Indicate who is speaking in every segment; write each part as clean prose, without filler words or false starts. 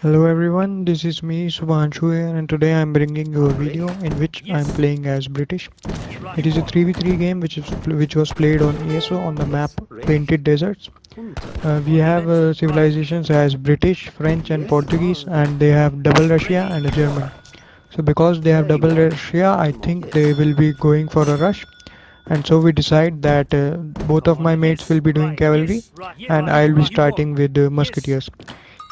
Speaker 1: Hello everyone, this is me Subhanshu here and today I am bringing you a video in which I am playing as British. It is a 3v3 game which was played on ESO on the map Painted Deserts. We have civilizations as British, French and Portuguese, and they have double Russia and a German. So because they have double Russia, I think they will be going for a rush, and so we decide that both of my mates will be doing cavalry and I'll be starting with musketeers.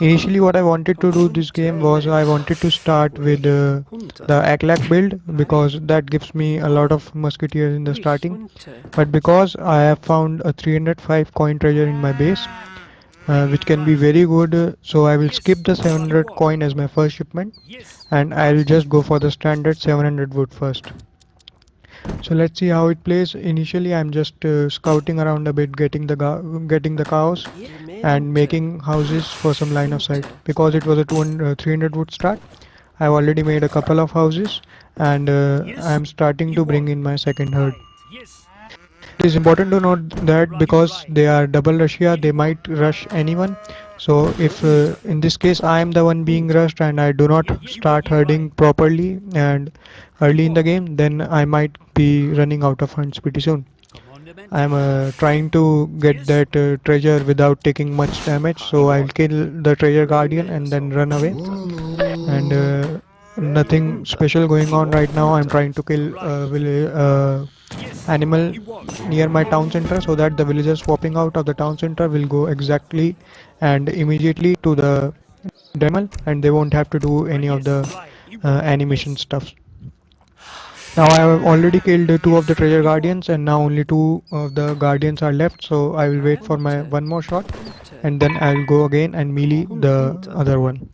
Speaker 1: Initially, what I wanted to do this game was I wanted to start with the Aklak build because that gives me a lot of musketeers in the starting. But because I have found a 305 coin treasure in my base, which can be very good, so I will skip the 700 coin as my first shipment and I'll just go for the standard 700 wood first. So let's see how it plays. Initially, I'm just scouting around a bit, getting the cows and making houses for some line of sight. Because it was a 200, 300 wood start, I've already made a couple of houses and I'm starting to bring in my second herd. It is important to note that because they are double Russia, they might rush anyone. So if in this case I am the one being rushed and I do not start herding properly and early in the game, then I might be running out of hunts pretty soon. I am trying to get that treasure without taking much damage, so I'll kill the treasure guardian and then run away. And nothing special going on right now. I'm trying to kill animal near my town center so that the villagers swapping out of the town center will go exactly and immediately to the animal and they won't have to do any of the animation stuff. Now I have already killed two of the treasure guardians and now only two of the guardians are left, so I will wait for my one more shot and then I'll go again and melee the other one.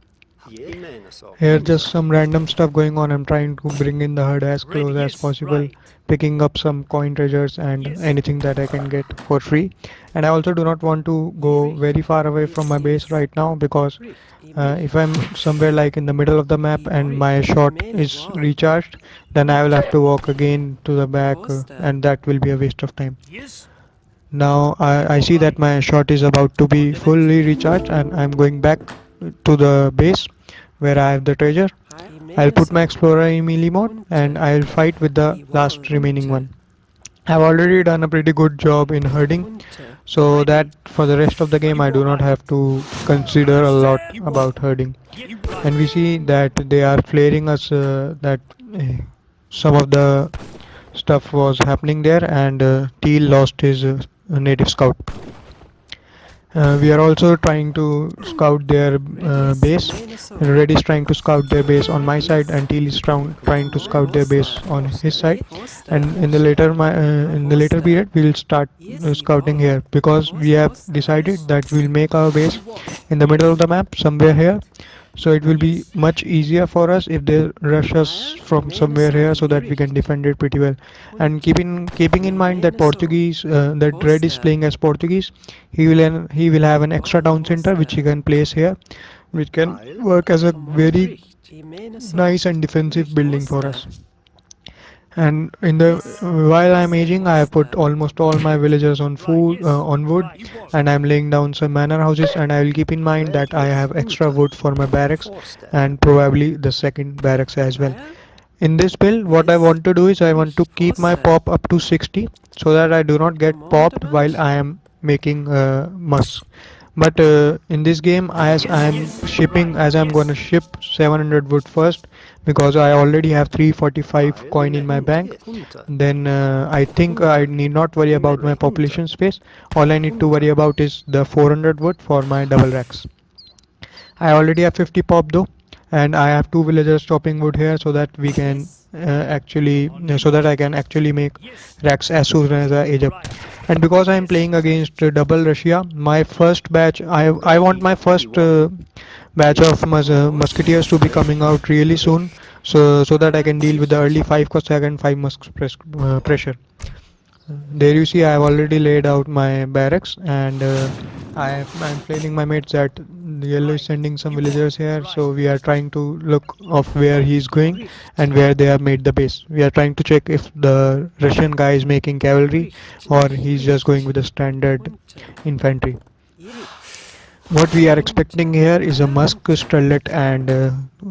Speaker 1: Here just some random stuff going on. I'm trying to bring in the herd as close as possible, picking up some coin treasures and anything that I can get for free. And I also do not want to go very far away from my base right now because if I'm somewhere like in the middle of the map and my shot is recharged, then I will have to walk again to the back and that will be a waste of time. Now I see that my shot is about to be fully recharged and I'm going back to the base where I have the treasure. I'll put my explorer in melee mode and I'll fight with the last remaining one. I've already done a pretty good job in herding, so that for the rest of the game I do not have to consider a lot about herding. And we see that they are flaring us that some of the stuff was happening there and Teal lost his native scout. We are also trying to scout their base. Red is trying to scout their base on my side, and Teal is trying to scout their base on his side. And in the later period, we will start scouting here because we have decided that we will make our base in the middle of the map, somewhere here, so it will be much easier for us if they rush us from somewhere here so that we can defend it pretty well. And keeping in mind that that Red is playing as Portuguese, he will have an extra town center which he can place here, which can work as a very nice and defensive building for us. And in the while I'm aging, I have put almost all my villagers on food on wood, and I'm laying down some manor houses. And I will keep in mind that I have extra wood for my barracks and probably the second barracks as well. In this build, what I want to do is I want to keep my pop up to 60 so that I do not get popped while I am making musk. But in this game, as I'm gonna ship 700 wood first because I already have 345 coin in my bank. Then I think I need not worry about my population space. All I need to worry about is the 400 wood for my double racks. I already have 50 pop though, and I have two villagers chopping wood here so that we can so that I can actually make racks as soon as I age up. And because I am playing against double Russia, my first batch, I want my first batch of musketeers to be coming out really soon, so that I can deal with the early 5 5 pressure. There you see I have already laid out my barracks and I'm planning my mates that the yellow is sending some villagers here, so we are trying to look of where he's going and where they have made the base. We are trying to check if the Russian guy is making cavalry or he's just going with the standard infantry. What we are expecting here is a Musk, Strellet and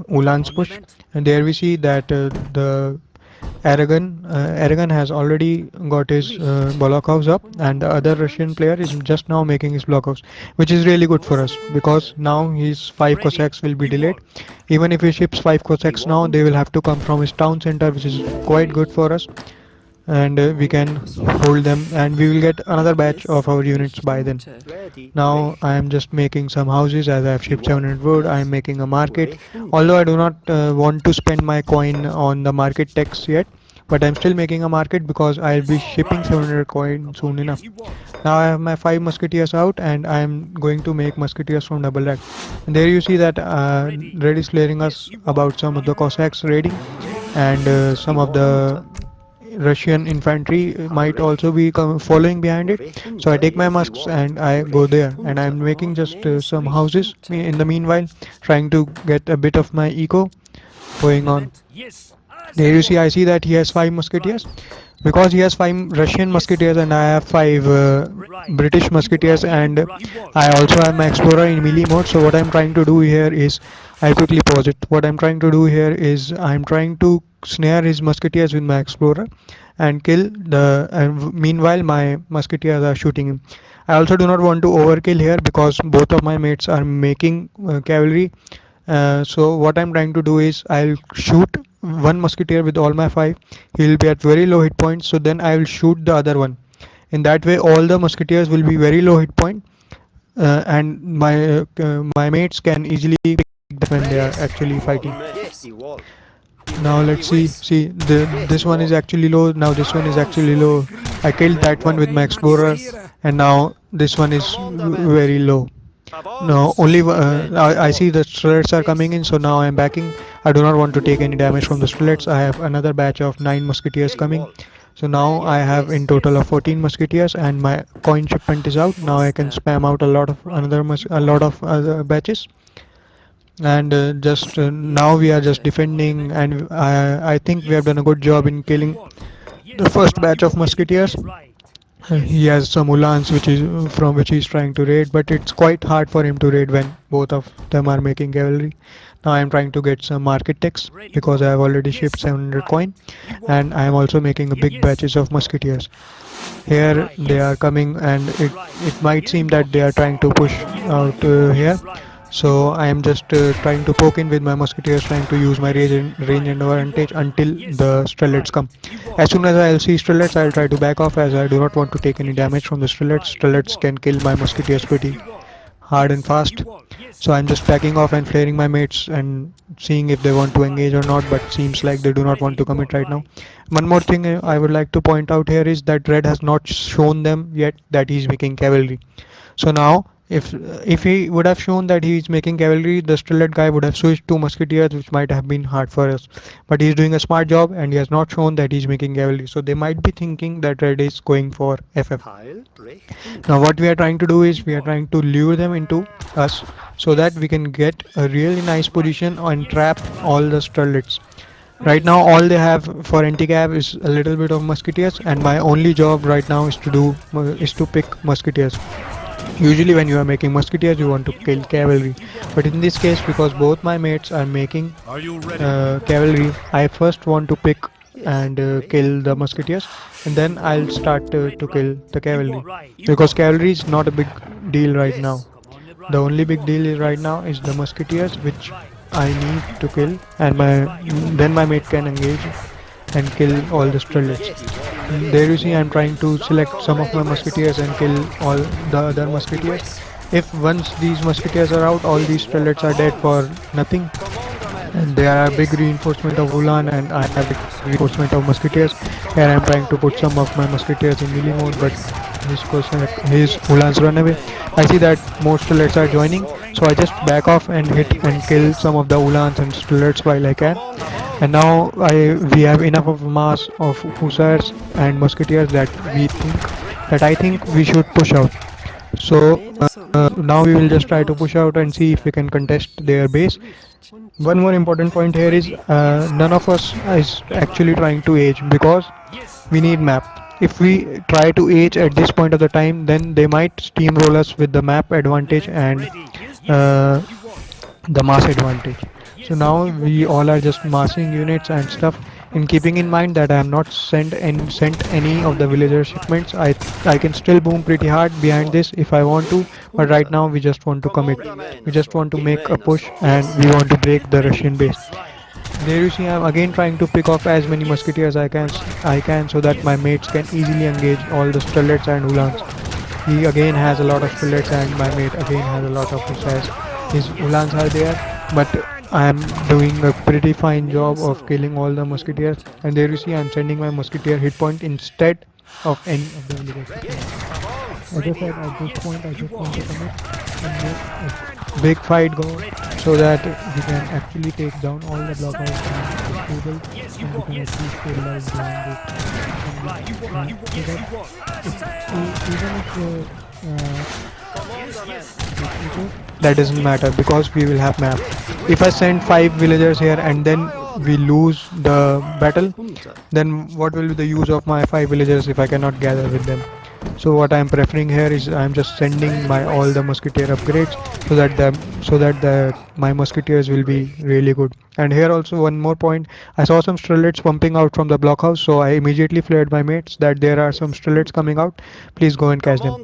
Speaker 1: Ulan's push. And there we see that the Aragon has already got his blockhouse up, and the other Russian player is just now making his blockhouse, which is really good for us because now his 5 Cossacks will be delayed. Even if he ships 5 Cossacks now, they will have to come from his town center, which is quite good for us, and we can hold them, and we will get another batch of our units by then. Now I am just making some houses as I have shipped 700 wood. I am making a market. Although I do not want to spend my coin on the market tax yet, but I'm still making a market because I'll be shipping 700 coin soon enough. Now I have my 5 musketeers out, and I am going to make musketeers from double red. And there you see that Red is clearing us about some of the Cossacks raiding, and some of the Russian infantry might also be following behind it. So I take my musks and I go there, and I'm making just some houses in the meanwhile, trying to get a bit of my eco going on. There you see, I see that he has 5 musketeers. Because he has 5 Russian musketeers and I have 5 British musketeers, and I also have my explorer in melee mode. So what I'm trying to do here is, I quickly pause it. What I'm trying to do here is I'm trying to snare his musketeers with my explorer and kill the. And meanwhile, my musketeers are shooting him. I also do not want to overkill here because both of my mates are making cavalry. So what I'm trying to do is I'll shoot one musketeer with all my 5. He'll be at very low hit points. So then I will shoot the other one. In that way, all the musketeers will be very low hit point, and my mates can easily pick them when they are actually fighting. Now let's see. See, this one is actually low. Now this one is actually low. I killed that one with my explorer, and now this one is very low. No, only I see the Strelets are coming in, so now I am backing. I do not want to take any damage from the Strelets. I have another batch of 9 musketeers coming. So now I have in total of 14 musketeers, and my coin shipment is out. Now I can spam out a lot of a lot of other batches, and just now we are just defending, and I think we have done a good job in killing the first batch of musketeers. He has some Ulans which is from which he's trying to raid, but it's quite hard for him to raid when both of them are making cavalry. Now I'm trying to get some market techs because I have already shipped 700 coin, and I am also making a big batches of musketeers. Here they are coming, and it might seem that they are trying to push out here. So I am just trying to poke in with my musketeers, trying to use my range and advantage until the strelets come. As soon as I'll see strelets, I'll try to back off as I do not want to take any damage from the strelets. Strelets can kill my musketeers pretty hard and fast. So I'm just backing off and flaring my mates and seeing if they want to engage or not, but seems like they do not want to commit right now. One more thing I would like to point out here is that Red has not shown them yet that he's making cavalry. So now, if he would have shown that he is making cavalry, the Strellet guy would have switched to musketeers, which might have been hard for us. But he's doing a smart job, and he has not shown that he's making cavalry. So they might be thinking that Red is going for FF. Now what we are trying to do is we are trying to lure them into us so that we can get a really nice position and trap all the Strelets. Right now, all they have for anti-cav is a little bit of musketeers, and my only job right now is to pick musketeers. Usually when you are making musketeers, you want to kill cavalry, but in this case, because both my mates are making cavalry, I first want to pick and kill the musketeers, and then I'll start to kill the cavalry, because cavalry is not a big deal right now. The only big deal is right now is the musketeers, which I need to kill, and then my mate can engage and kill all the strelets. There you see I'm trying to select some of my musketeers and kill all the other musketeers. If once these musketeers are out, all these strelets are dead for nothing. And there are big reinforcement of Ulan, and I have big reinforcement of musketeers. Here I am trying to put some of my musketeers in melee mode, but his Ulans run away. I see that more strelets are joining, so I just back off and hit and kill some of the Ulans and strelets while I can. And now we have enough of mass of hussars and musketeers that I think we should push out. So now we will just try to push out and see if we can contest their base. One more important point here is none of us is actually trying to age because we need map. if we try to age at this point of the time, then they might steamroll us with the map advantage and uh, the mass advantage. So now we all are just massing units and stuff. In keeping in mind that I am not sent any of the villager shipments, I can still boom pretty hard behind this if I want to. But right now we just want to commit. We just want to make a push and we want to break the Russian base. There you see, I'm again trying to pick off as many musketeers I can so that my mates can easily engage all the strelets and ulans. He again has a lot of strelets and my mate again has a lot of hussars. His ulans are there, but I am doing a pretty fine job of killing all the musketeers. And there you see, I'm sending my musketeer hit point instead of any of the villagers. As I said, at this point, I just want to commit and make a big fight go so that we can actually take down all the blockouts and stable and we can actually stabilize behind this. So that even if that doesn't matter because we will have map. If I send 5 villagers here and then we lose the battle, then what will be the use of my 5 villagers if I cannot gather with them? So what I am preferring here is I am just sending my all the musketeer upgrades so that the my musketeers will be really good. And here also one more point, I saw some strelets pumping out from the blockhouse, so I immediately flared my mates that there are some strelets coming out. Please go and catch them.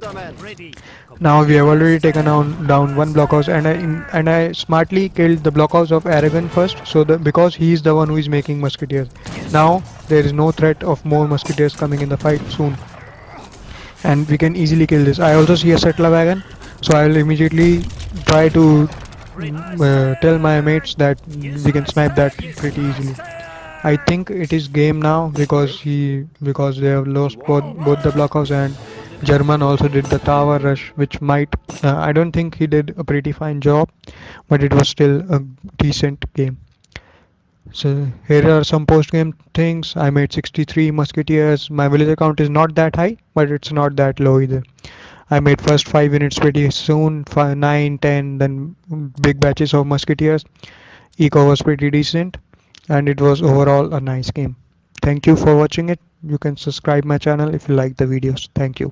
Speaker 1: Now we have already taken down one blockhouse, and I smartly killed the blockhouse of Aragon first, so that because he is the one who is making musketeers. Now there is no threat of more musketeers coming in the fight soon, and we can easily kill this. I also see a settler wagon, so I will immediately try to tell my mates that we can snipe that pretty easily. I think it is game now because they have lost both the blockhouse, and German also did the tower rush, which might I don't think he did a pretty fine job, but it was still a decent game. So here are some post game things. I made 63 musketeers. My villager count is not that high, but it's not that low either. I made first 5 units pretty soon, 5, 9, 10, then big batches of musketeers. Eco was pretty decent, and it was overall a nice game. Thank you for watching it. You can subscribe my channel if you like the videos. Thank you.